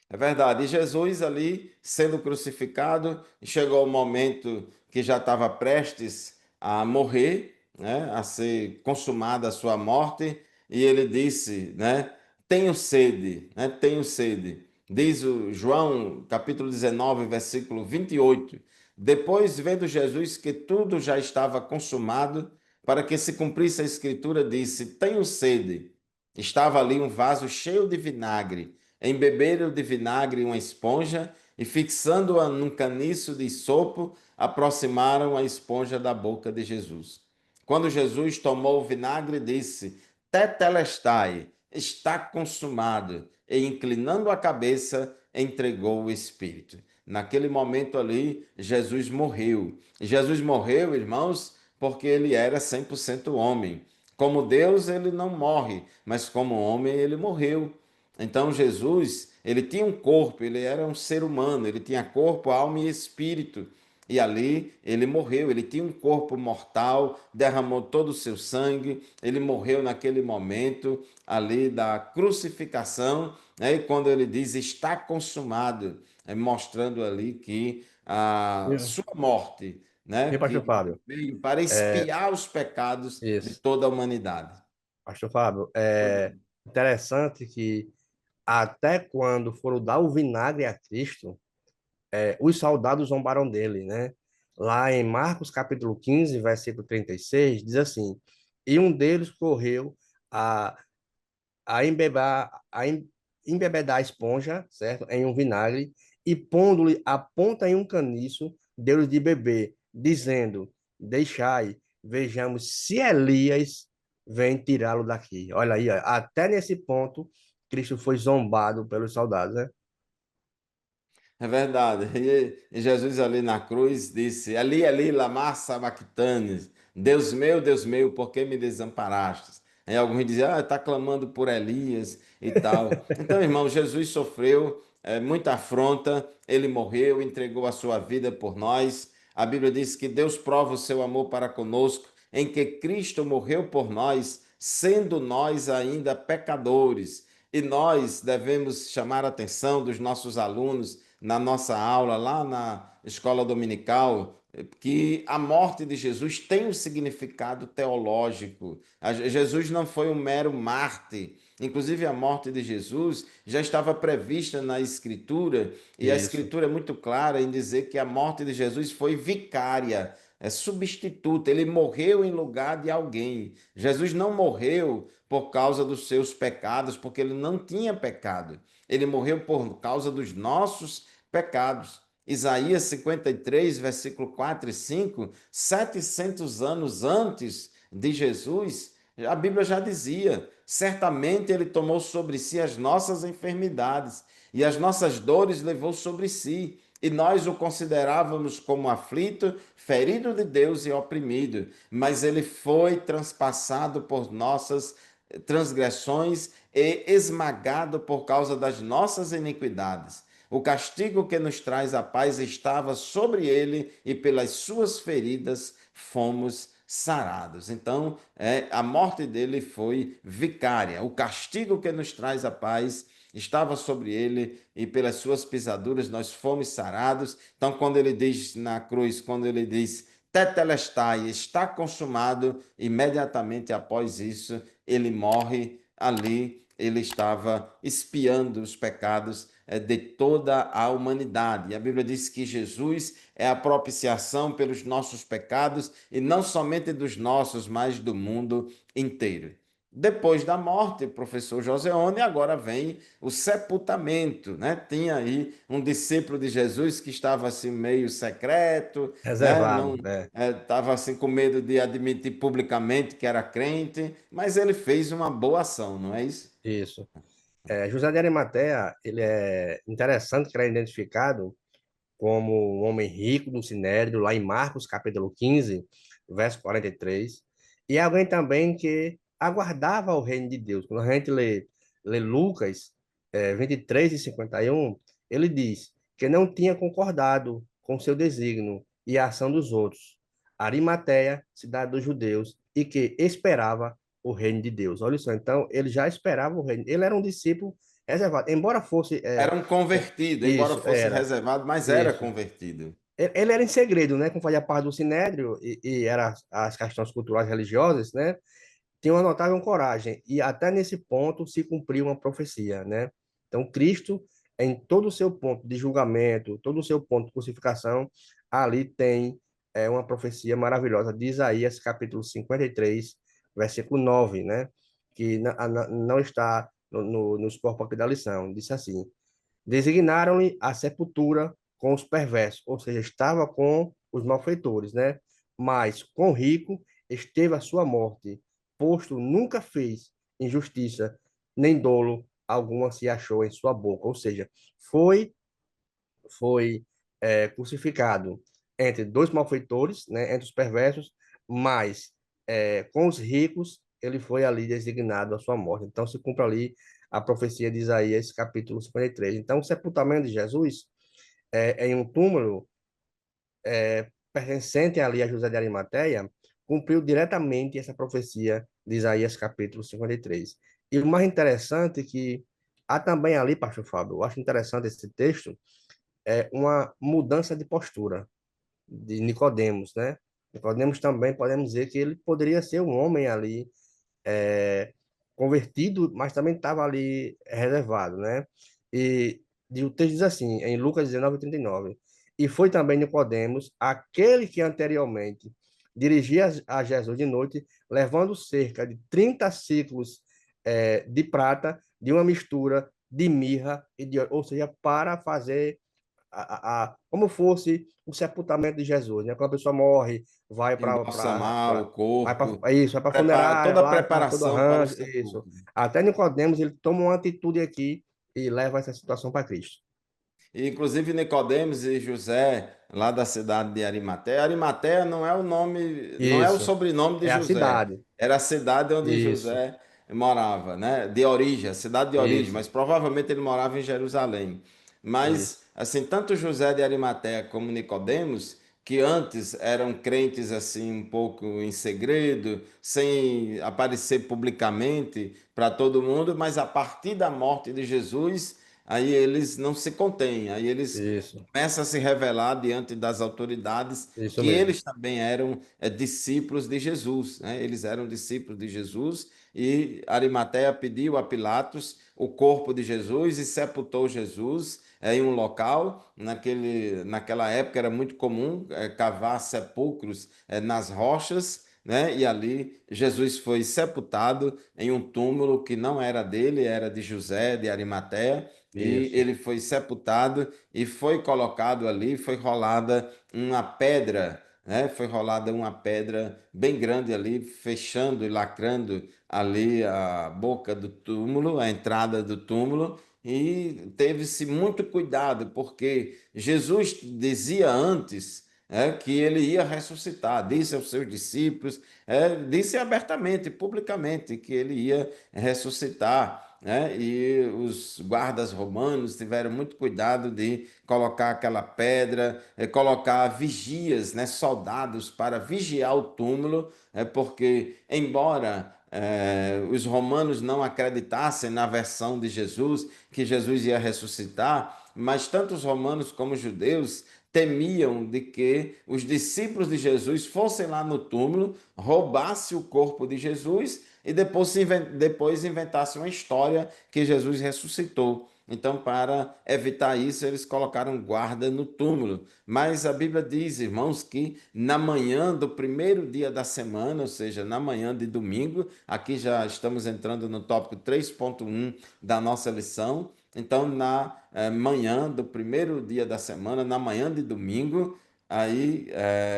É verdade. E Jesus ali sendo crucificado, chegou o momento que já estava prestes a morrer, né, a ser consumada a sua morte, e ele disse, né, tenho sede, né, tenho sede. Diz o João, capítulo 19, versículo 28. Depois, vendo Jesus que tudo já estava consumado, para que se cumprisse a escritura, disse: tenho sede. Estava ali um vaso cheio de vinagre. Embeberam de vinagre uma esponja e, fixando-a num caniço de sopo, aproximaram a esponja da boca de Jesus. Quando Jesus tomou o vinagre, disse: Tetelestai, está consumado. E, inclinando a cabeça, entregou o Espírito. Naquele momento ali, Jesus morreu. E Jesus morreu, irmãos, porque ele era 100% homem. Como Deus, ele não morre, mas como homem, ele morreu. Então Jesus, ele tinha um corpo, ele era um ser humano, ele tinha corpo, alma e espírito. E ali ele morreu, ele tinha um corpo mortal, derramou todo o seu sangue, ele morreu naquele momento ali da crucificação, né? E quando ele diz está consumado, mostrando ali que a
Viu,
sua morte, né,
viu, pastor
que
Fábio?
veio para
É,
expiar os pecados de
isso.
toda a humanidade.
Pastor Fábio,
Pois
é
não.
interessante que até quando foram dar o vinagre a Cristo, os soldados zombaram dele, né? Lá em Marcos capítulo 15, versículo 36, diz assim: E um deles correu a, a, embebar, embebedar a esponja, certo? Em um vinagre, e pondo-lhe a ponta em um caniço, deu-lhe de beber, dizendo: Deixai, vejamos se Elias vem tirá-lo daqui. Olha aí, ó, até nesse ponto, Cristo foi zombado pelos soldados, né?
É verdade. E Jesus ali na cruz disse: Ali, ali, lama sabachthani. Deus meu, por que me desamparastes? Aí alguns diziam: Ah, está clamando por Elias e tal. Então, irmão, Jesus sofreu muita afronta, ele morreu, entregou a sua vida por nós. A Bíblia diz que Deus prova o seu amor para conosco, em que Cristo morreu por nós, sendo nós ainda pecadores. E nós devemos chamar a atenção dos nossos alunos na nossa aula lá na escola dominical que a morte de Jesus tem um significado teológico. Jesus não foi um mero mártir. Inclusive, a morte de Jesus já estava prevista na Escritura, e a
Isso,
Escritura é muito clara em dizer que a morte de Jesus foi vicária. substituto, ele morreu em lugar de alguém. Jesus não morreu por causa dos seus pecados, porque ele não tinha pecado. Ele morreu por causa dos nossos pecados. Isaías 53, versículo 4 e 5, 700 anos antes de Jesus, a Bíblia já dizia: certamente ele tomou sobre si as nossas enfermidades e as nossas dores levou sobre si. E nós o considerávamos como aflito, ferido de Deus e oprimido, mas ele foi transpassado por nossas transgressões e esmagado por causa das nossas iniquidades. O castigo que nos traz a paz estava sobre ele, e pelas suas feridas fomos sarados. Então, a morte dele foi vicária. O castigo que nos traz a paz estava sobre ele, e pelas suas pisaduras nós fomos sarados. Então, quando ele diz na cruz, quando ele diz tetelestai, está consumado, imediatamente após isso, ele morre ali. Ele estava expiando os pecados de toda a humanidade. E a Bíblia diz que Jesus é a propiciação pelos nossos pecados, e não somente dos nossos, mas do mundo inteiro. Depois da morte, professor Joseone, agora vem o sepultamento, né? Tinha aí um discípulo de Jesus que estava assim meio secreto, né? Não
Reservado, né?
estava assim com medo de admitir publicamente que era crente, mas ele fez uma boa ação, não é isso?
Isso. José de Arimateia, ele é interessante que ele é identificado como um homem rico do Sinédrio, lá em Marcos, capítulo 15, verso 43, e alguém também que aguardava o reino de Deus. Quando a gente lê Lucas 23 e 51, ele diz que não tinha concordado com seu desígnio e a ação dos outros, Arimateia, cidade dos judeus, e que esperava o reino de Deus. Olha só, então ele já esperava o reino. Ele era um discípulo reservado, embora fosse
Era um convertido, embora
isso,
fosse
era
reservado, mas era
isso.
convertido.
Ele era em segredo, né? Como fazia parte do Sinédrio e era as questões culturais religiosas, né? Tinha uma notável coragem e até nesse ponto se cumpriu uma profecia, né? Então Cristo, em todo o seu ponto de julgamento, todo o seu ponto de crucificação, ali tem uma profecia maravilhosa de Isaías, capítulo 53, versículo 9, né? Que não está no escopo aqui da lição. Disse assim: designaram-lhe a sepultura com os perversos, ou seja, estava com os malfeitores, né? Mas com o rico esteve a sua morte, posto nunca fez injustiça, nem dolo alguma se achou em sua boca, ou seja, foi crucificado entre dois malfeitores, né, entre os perversos, mas com os ricos ele foi ali designado a sua morte. Então se cumpre ali a profecia de Isaías, capítulo 53. Então o sepultamento de Jesus em um túmulo pertencente ali a José de Arimateia cumpriu diretamente essa profecia de Isaías, capítulo 53. E o mais interessante é que há também ali, pastor Fábio, eu acho interessante esse texto, uma mudança de postura de Nicodemos, né? Nicodemos também podemos dizer que ele poderia ser um homem ali é, convertido, mas também estava ali reservado, né? O texto diz assim, em Lucas 19:39, e foi também Nicodemos, aquele que anteriormente dirigia a Jesus de noite, levando cerca de 30 ciclos de prata, de uma mistura de mirra ou seja, para fazer como fosse o sepultamento de Jesus, né? Quando a pessoa morre, vai para
Embalsamar o corpo,
isso, vai para funerária,
toda a
lá faz todo
preparação para o
arranjo, isso.
sepulcro.
Até Nicodemos, ele toma uma atitude aqui e leva essa situação para Cristo.
E, inclusive, Nicodemos e José, lá da cidade de Arimateia. Arimateia não é o nome, não é o
Isso.
sobrenome de
É a
José.
cidade.
Era a cidade onde
Isso.
José morava, né? De origem, a cidade de origem,
Isso.
mas provavelmente ele morava em Jerusalém.
Isso.
Mas, assim, tanto José de Arimateia como Nicodemos, que antes eram crentes assim um pouco em segredo, sem aparecer publicamente para todo mundo, mas a partir da morte de Jesus, aí eles não se contêm, aí eles
Isso.
começam a se revelar diante das autoridades
Isso
que
mesmo.
eles também eram discípulos de Jesus, né? Eles eram discípulos de Jesus, e Arimateia pediu a Pilatos o corpo de Jesus e sepultou Jesus em um local. Naquela época era muito comum cavar sepulcros nas rochas, né? E ali Jesus foi sepultado em um túmulo que não era dele, era de José de Arimateia. E
Isso,
ele foi sepultado e foi colocado ali, foi rolada uma pedra, né? Foi rolada uma pedra bem grande ali, fechando e lacrando ali a boca do túmulo, a entrada do túmulo, e teve-se muito cuidado, porque Jesus dizia antes que ele ia ressuscitar, disse aos seus discípulos, disse abertamente, publicamente, que ele ia ressuscitar, né? E os guardas romanos tiveram muito cuidado de colocar aquela pedra, colocar vigias, né? Soldados para vigiar o túmulo, porque, embora os romanos não acreditassem na versão de Jesus, que Jesus ia ressuscitar, mas tanto os romanos como os judeus temiam de que os discípulos de Jesus fossem lá no túmulo, roubassem o corpo de Jesus e depois inventassem uma história que Jesus ressuscitou. Então, para evitar isso, eles colocaram guarda no túmulo. Mas a Bíblia diz, irmãos, que na manhã do primeiro dia da semana, ou seja, na manhã de domingo, aqui já estamos entrando no tópico 3.1 da nossa lição. Então, na manhã do primeiro dia da semana, na manhã de domingo, aí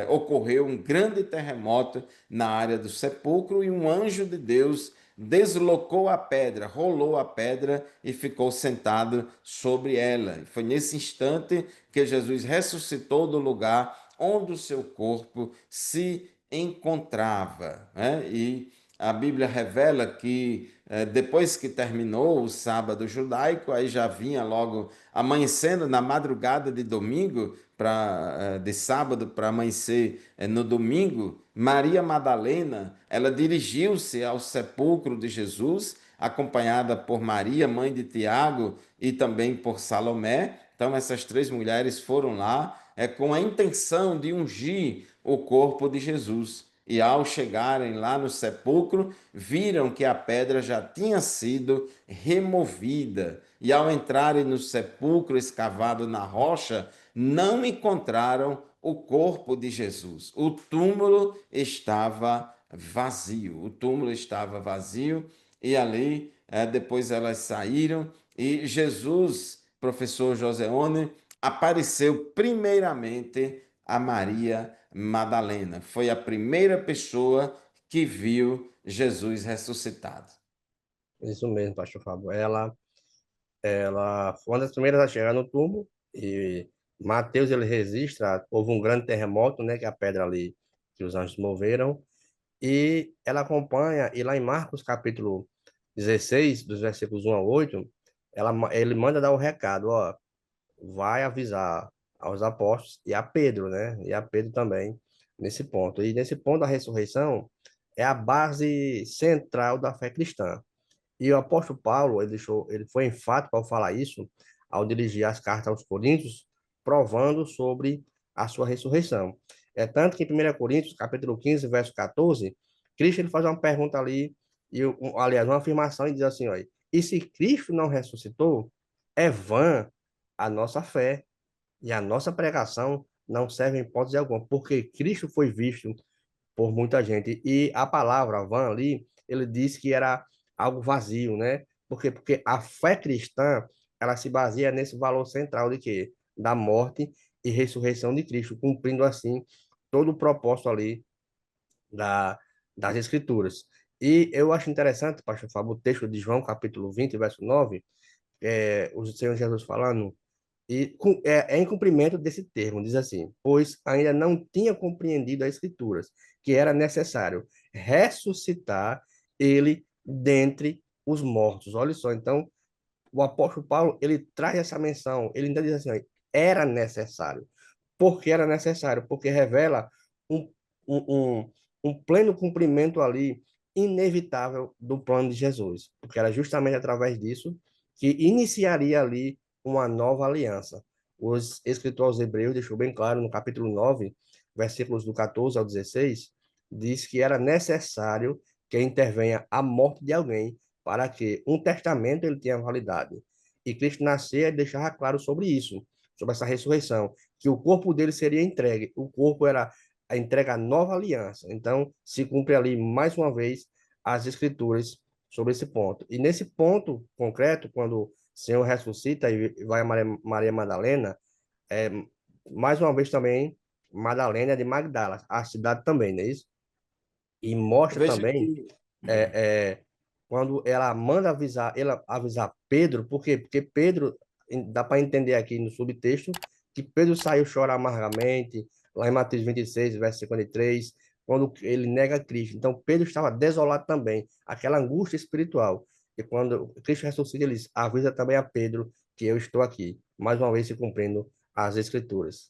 ocorreu um grande terremoto na área do sepulcro e um anjo de Deus deslocou a pedra, rolou a pedra e ficou sentado sobre ela. E foi nesse instante que Jesus ressuscitou do lugar onde o seu corpo se encontrava, né? E a Bíblia revela que depois que terminou o sábado judaico, aí já vinha logo amanhecendo na madrugada de domingo, de sábado para amanhecer no domingo, Maria Madalena, ela dirigiu-se ao sepulcro de Jesus, acompanhada por Maria, mãe de Tiago, e também por Salomé. Então, essas três mulheres foram lá com a intenção de ungir o corpo de Jesus. E ao chegarem lá no sepulcro, viram que a pedra já tinha sido removida. E ao entrarem no sepulcro escavado na rocha, não encontraram o corpo de Jesus. O túmulo estava vazio. O túmulo estava vazio e ali depois elas saíram e Jesus, professor Joseone, apareceu primeiramente a Maria Madalena. Foi a primeira pessoa que viu Jesus ressuscitado.
isso mesmo, pastor Fábio. Ela foi uma das primeiras a chegar no túmulo e Mateus ele registra, houve um grande terremoto, né, que a pedra ali que os anjos moveram e ela acompanha e lá em Marcos capítulo 16, dos versículos 1 a 8, ele manda dar o recado, ó, vai avisar aos apóstolos e a Pedro, né? E a Pedro também nesse ponto. E nesse ponto da ressurreição é a base central da fé cristã. E o apóstolo Paulo, ele foi enfático ao falar isso, ao dirigir as cartas aos Coríntios, provando sobre a sua ressurreição. É tanto que em 1 Coríntios, capítulo 15, verso 14, Cristo ele faz uma pergunta ali, aliás, uma afirmação, e diz assim, ó, e se Cristo não ressuscitou, é vã a nossa fé e a nossa pregação não serve em hipótese alguma, porque Cristo foi visto por muita gente. E a palavra van ali, ele disse que era algo vazio, né? Porque a fé cristã, ela se baseia nesse valor central de quê? Da morte e ressurreição de Cristo, cumprindo assim todo o propósito ali das Escrituras. E eu acho interessante, pastor Fábio, o texto de João, capítulo 20 verso 9, o Senhor Jesus falando, é em cumprimento desse termo, diz assim, pois ainda não tinha compreendido as Escrituras, que era necessário ressuscitar ele dentre os mortos. Olha só, então, o apóstolo Paulo, ele traz essa menção, ele ainda diz assim, ó, era necessário. Por que era necessário? Porque revela um, um, um pleno cumprimento ali, inevitável do plano de Jesus, porque era justamente através disso que iniciaria ali uma nova aliança. Os escritores aos Hebreus deixou bem claro no capítulo 9, versículos do 14 ao 16, diz que era necessário que intervenha a morte de alguém para que um testamento ele tenha validade. E Cristo nascia e deixava claro sobre isso, sobre essa ressurreição, que o corpo dele seria entregue. O corpo era a entrega à nova aliança. Então, se cumpre ali mais uma vez as escrituras sobre esse ponto. E nesse ponto concreto, quando o Senhor ressuscita e vai a Maria Madalena, é, mais uma vez também, Madalena é de Magdala, a cidade também, não é isso? E mostra
Veja
também
que
é, quando ela avisar Pedro, por quê? Porque Pedro, dá para entender aqui no subtexto, que Pedro saiu chorar amargamente, lá em Mateus 26, verso 53, quando ele nega Cristo. Então, Pedro estava desolado também, aquela angústia espiritual. E quando Cristo ressuscita, ele diz, avisa também a Pedro que eu estou aqui, mais uma vez se cumprindo as Escrituras.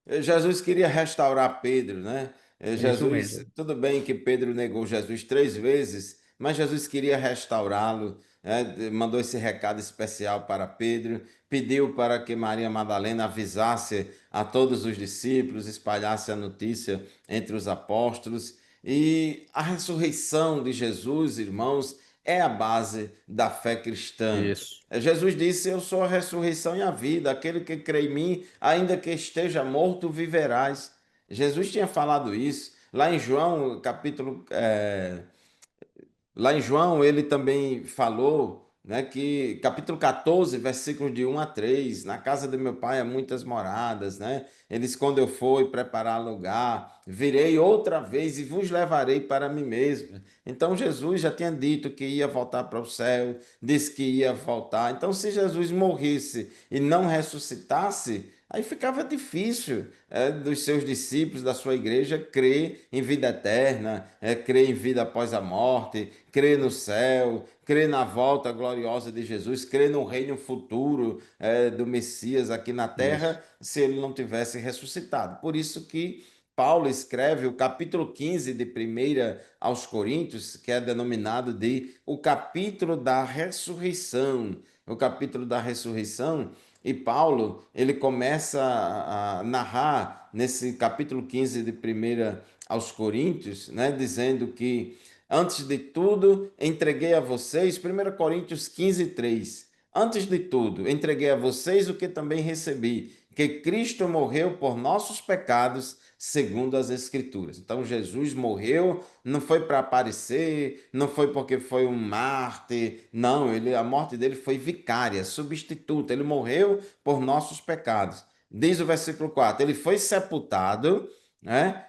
Jesus queria restaurar Pedro, né?
É isso
Jesus,
mesmo.
tudo bem que Pedro negou Jesus 3 vezes, mas Jesus queria restaurá-lo, né? Mandou esse recado especial para Pedro, pediu para que Maria Madalena avisasse a todos os discípulos, espalhasse a notícia entre os apóstolos. E a ressurreição de Jesus, irmãos, é a base da fé cristã.
Isso.
Jesus disse: Eu sou a ressurreição e a vida. Aquele que crê em mim, ainda que esteja morto, viverás. Jesus tinha falado isso. Lá em João, Lá em João, ele também falou, né, que capítulo 14, versículos de 1 a 3, na casa de meu pai há muitas moradas, né? Eles, quando eu for e preparar lugar, virei outra vez e vos levarei para mim mesmo. Então Jesus já tinha dito que ia voltar para o céu, disse que ia voltar. Então, se Jesus morresse e não ressuscitasse, aí ficava difícil dos seus discípulos, da sua igreja, crer em vida eterna, crer em vida após a morte, crer no céu, crer na volta gloriosa de Jesus, crer no reino futuro do Messias aqui na
Isso.
terra, se ele não tivesse ressuscitado. Por isso que Paulo escreve o capítulo 15 de Primeira aos Coríntios, que é denominado de o capítulo da ressurreição. O capítulo da ressurreição, e Paulo, ele começa a narrar nesse capítulo 15 de Primeira aos Coríntios, né, dizendo que antes de tudo entreguei a vocês, 1 Coríntios 15, 3. Antes de tudo, entreguei a vocês o que também recebi, que Cristo morreu por nossos pecados, segundo as Escrituras. Então, Jesus morreu, não foi para aparecer, não foi porque foi um mártir, não, a morte dele foi vicária, substituta, ele morreu por nossos pecados. Diz o versículo 4, ele foi sepultado, né?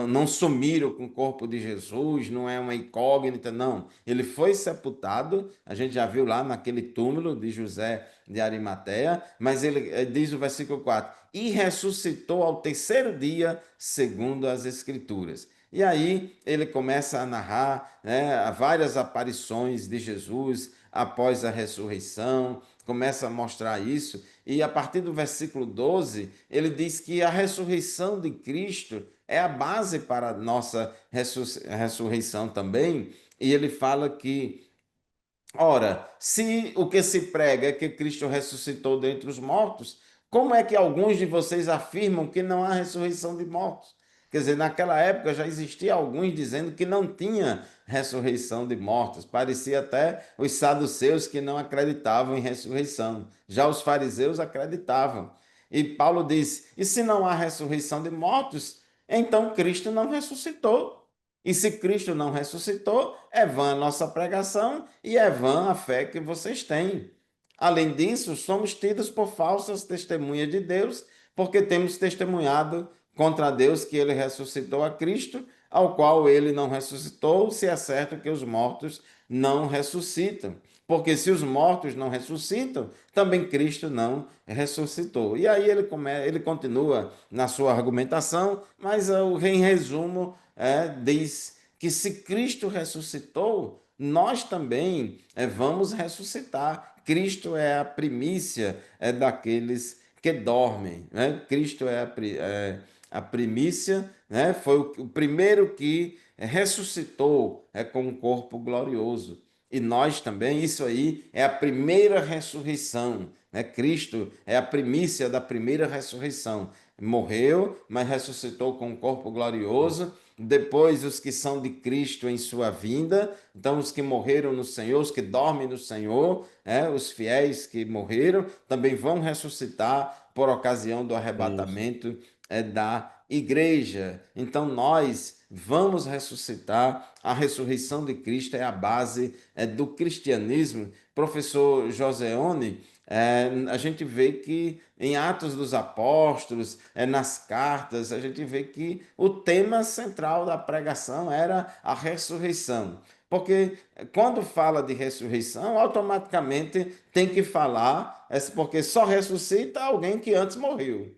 Não sumiram com o corpo de Jesus, não é uma incógnita, não. Ele foi sepultado, a gente já viu lá naquele túmulo de José de Arimateia, mas ele diz o versículo 4, e ressuscitou ao terceiro dia, segundo as Escrituras. E aí ele começa a narrar, né, várias aparições de Jesus após a ressurreição, começa a mostrar isso, e a partir do versículo 12, ele diz que a ressurreição de Cristo é a base para a nossa ressurreição também, e ele fala que, ora, se o que se prega é que Cristo ressuscitou dentre os mortos, como é que alguns de vocês afirmam que não há ressurreição de mortos? Quer dizer, naquela época já existia alguns dizendo que não tinha ressurreição de mortos. Parecia até os saduceus que não acreditavam em ressurreição. Já os fariseus acreditavam. E Paulo disse: e se não há ressurreição de mortos, então Cristo não ressuscitou. E se Cristo não ressuscitou, é vã a nossa pregação e é vã a fé que vocês têm. Além disso, somos tidos por falsas testemunhas de Deus, porque temos testemunhado contra Deus que ele ressuscitou a Cristo, ao qual ele não ressuscitou, se é certo que os mortos não ressuscitam. Porque se os mortos não ressuscitam, também Cristo não ressuscitou. E aí ele continua na sua argumentação, mas em resumo diz que se Cristo ressuscitou, nós também vamos ressuscitar. Cristo é a primícia daqueles que dormem. Né? Cristo é a primícia, né? Foi o primeiro que ressuscitou com um corpo glorioso. E nós também, isso aí é a primeira ressurreição. Né? Cristo é a primícia da primeira ressurreição. Morreu, mas ressuscitou com um corpo glorioso, depois os que são de Cristo em sua vinda, então os que morreram no Senhor, os que dormem no Senhor, os fiéis que morreram, também vão ressuscitar por ocasião do
Isso,
arrebatamento da igreja. Então nós vamos ressuscitar, a ressurreição de Cristo é a base do cristianismo. Professor Joseone, a gente vê que em Atos dos Apóstolos, nas cartas, a gente vê que o tema central da pregação era a ressurreição. Porque quando fala de ressurreição, automaticamente tem que falar, porque só ressuscita alguém que antes morreu.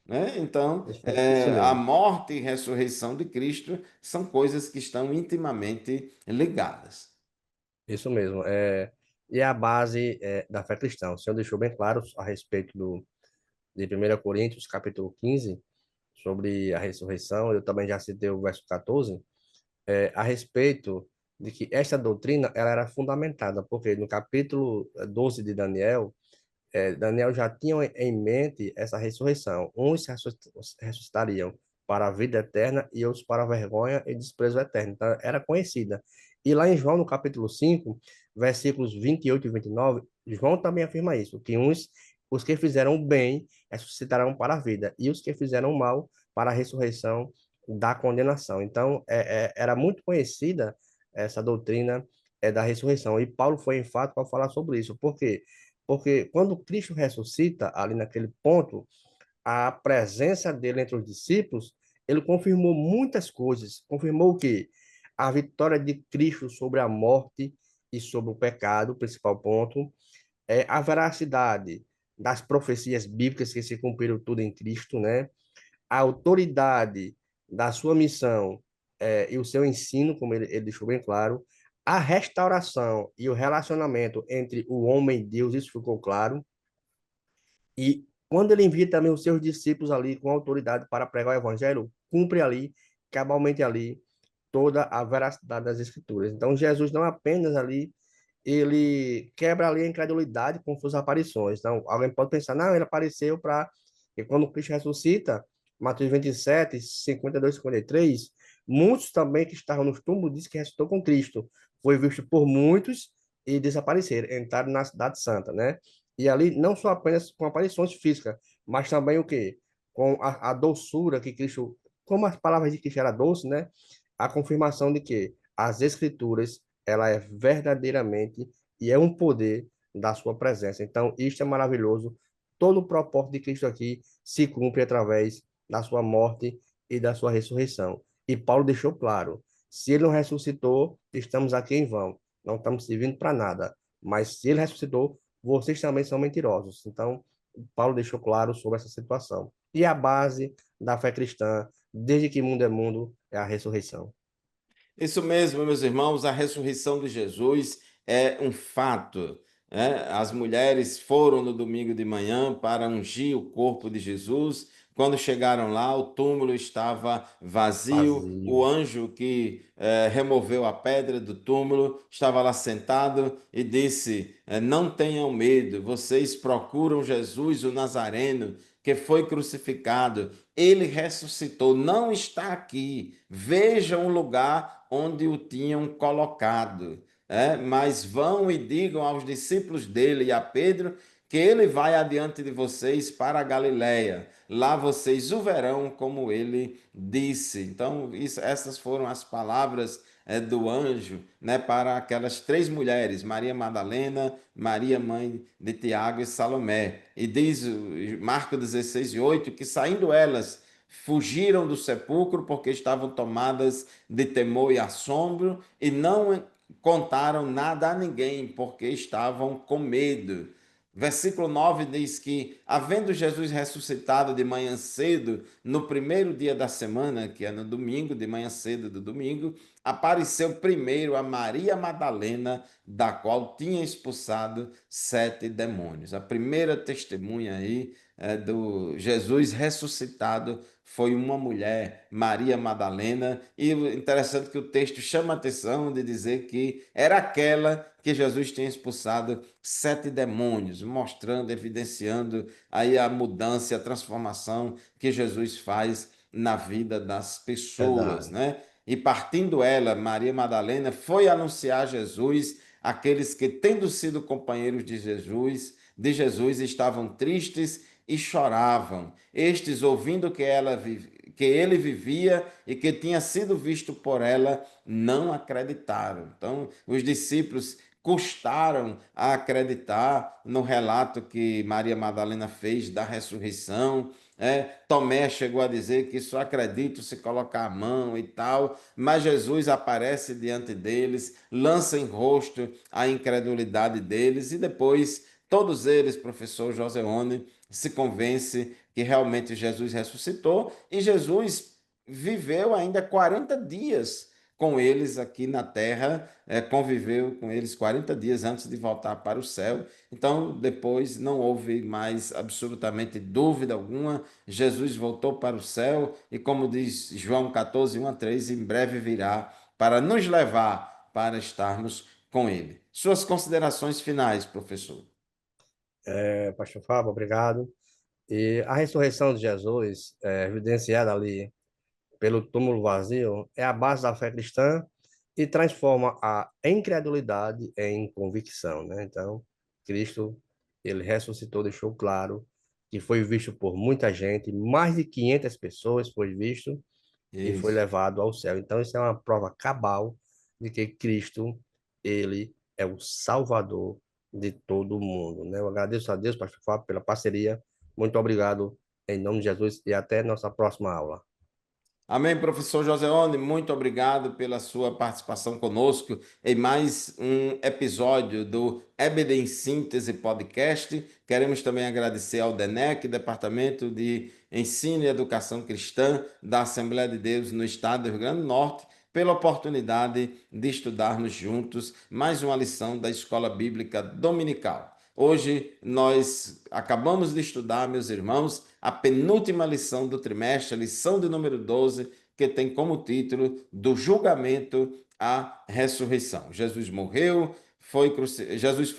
Né? Então,
isso
a
mesmo.
morte e ressurreição de Cristo são coisas que estão intimamente ligadas.
Isso mesmo. E é a base da fé cristã. O Senhor deixou bem claro a respeito de 1 Coríntios, capítulo 15, sobre a ressurreição. Eu também já citei o verso 14, a respeito de que esta doutrina ela era fundamentada, porque no capítulo 12 de Daniel, Daniel já tinha em mente essa ressurreição. Uns ressuscitariam para a vida eterna e outros para a vergonha e desprezo eterno. Então, era conhecida. E lá em João, no capítulo 5, versículos 28 e 29, João também afirma isso, que os que fizeram o bem ressuscitarão para a vida, e os que fizeram o mal para a ressurreição da condenação. Então, era muito conhecida essa doutrina da ressurreição. E Paulo foi enfático ao falar sobre isso. Por quê? Porque quando Cristo ressuscita, ali naquele ponto, a presença dele entre os discípulos, ele confirmou muitas coisas. Confirmou que a vitória de Cristo sobre a morte e sobre o pecado, o principal ponto, é a veracidade das profecias bíblicas que se cumpriram tudo em Cristo, né? A autoridade da sua missão e o seu ensino, como ele deixou bem claro, a restauração e o relacionamento entre o homem e Deus, isso ficou claro, e quando ele envia também os seus discípulos ali com autoridade para pregar o evangelho, cumpre ali, cabalmente ali, toda a veracidade das escrituras. Então, Jesus não apenas ali, ele quebra ali a incredulidade com suas aparições. Então, alguém pode pensar, não, ele apareceu para... E quando Cristo ressuscita, Mateus 27, 52, 53, muitos também que estavam nos túmulos dizem que ressuscitou com Cristo. Foi visto por muitos e desapareceram, entraram na cidade santa, né? E ali não só apenas com aparições físicas, mas também o quê? Com a doçura que Cristo, como as palavras de Cristo era doce, né? A confirmação de que as Escrituras, ela é verdadeiramente e é um poder da sua presença. Então, isto é maravilhoso. Todo o propósito de Cristo aqui se cumpre através da sua morte e da sua ressurreição. E Paulo deixou claro, se ele não ressuscitou, estamos aqui em vão, não estamos servindo para nada. Mas se ele ressuscitou, vocês também são mentirosos. Então, Paulo deixou claro sobre essa situação. E a base da fé cristã, desde que mundo é mundo, é a ressurreição.
Isso mesmo, meus irmãos, a ressurreição de Jesus é um fato. As mulheres foram no domingo de manhã para ungir o corpo de Jesus. Quando chegaram lá, o túmulo estava vazio. O
Vazio.
anjo que removeu a pedra do túmulo estava lá sentado e disse: Não tenham medo, vocês procuram Jesus, o Nazareno, que foi crucificado. Ele ressuscitou, não está aqui. Vejam o lugar onde o tinham colocado. Mas vão e digam aos discípulos dele e a Pedro que ele vai adiante de vocês para a Galiléia. Lá vocês o verão, como ele disse. Então, essas foram as palavras do anjo, né, para aquelas três mulheres, Maria Madalena, Maria, mãe de Tiago e Salomé. E diz Marcos 16:8 que saindo elas fugiram do sepulcro porque estavam tomadas de temor e assombro e não contaram nada a ninguém porque estavam com medo. Versículo 9 diz que, havendo Jesus ressuscitado de manhã cedo, no primeiro dia da semana, que é no domingo, de manhã cedo do domingo, apareceu primeiro a Maria Madalena, da qual tinha expulsado 7 demônios. A primeira testemunha aí do Jesus ressuscitado foi uma mulher, Maria Madalena, e interessante que o texto chama a atenção de dizer que era aquela que Jesus tinha expulsado 7 demônios, mostrando, evidenciando aí a mudança, a transformação que Jesus faz na vida das pessoas,
Verdade.
né? E partindo ela, Maria Madalena, foi anunciar a Jesus aqueles que, tendo sido companheiros de Jesus, estavam tristes e choravam. Estes, ouvindo que ele vivia e que tinha sido visto por ela, não acreditaram. Então, os discípulos custaram a acreditar no relato que Maria Madalena fez da ressurreição. Tomé chegou a dizer que só acredito se colocar a mão e tal, mas Jesus aparece diante deles, lança em rosto a incredulidade deles e depois todos eles, professor Joseone, se convence que realmente Jesus ressuscitou e Jesus viveu ainda 40 dias com eles aqui na terra, conviveu com eles 40 dias antes de voltar para o céu. Então, depois não houve mais absolutamente dúvida alguma. Jesus voltou para o céu e, como diz João 14, 1 a 3, em breve virá para nos levar para estarmos com ele. Suas considerações finais, professor.
Pastor Fábio, obrigado. E a ressurreição de Jesus, evidenciada ali pelo túmulo vazio, é a base da fé cristã e transforma a incredulidade em convicção, né? Então, Cristo, ele ressuscitou, deixou claro que foi visto por muita gente, mais de 500 pessoas foi visto e foi
Isso.
levado ao céu. Então, isso é uma prova cabal de que Cristo, ele é o Salvador de todo mundo, né? Eu agradeço a Deus, pastor Fábio, pela parceria. Muito obrigado em nome de Jesus e até nossa próxima aula.
Amém, professor Joseone, muito obrigado pela sua participação conosco em mais um episódio do EBD em Síntese Podcast. Queremos também agradecer ao DENEC, Departamento de Ensino e Educação Cristã da Assembleia de Deus no Estado do Rio Grande do Norte, pela oportunidade de estudarmos juntos mais uma lição da Escola Bíblica Dominical. Hoje nós acabamos de estudar, meus irmãos, a penúltima lição do trimestre, a lição de número 12, que tem como título Do Julgamento à Ressurreição. Jesus morreu, Jesus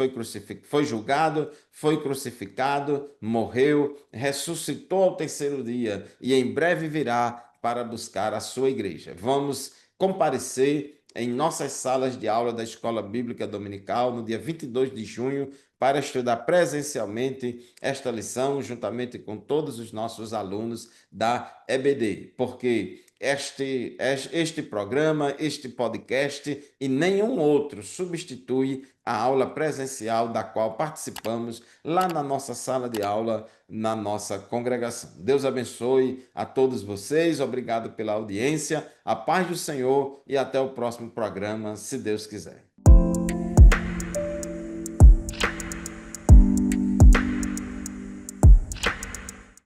foi julgado, foi crucificado, morreu, ressuscitou ao terceiro dia e em breve virá para buscar a sua igreja. Vamos comparecer em nossas salas de aula da Escola Bíblica Dominical no dia 22 de junho para estudar presencialmente esta lição, juntamente com todos os nossos alunos da EBD, porque este programa, este podcast e nenhum outro substitui a aula presencial da qual participamos lá na nossa sala de aula, na nossa congregação. Deus abençoe a todos vocês, obrigado pela audiência, a paz do Senhor e até o próximo programa, se Deus quiser.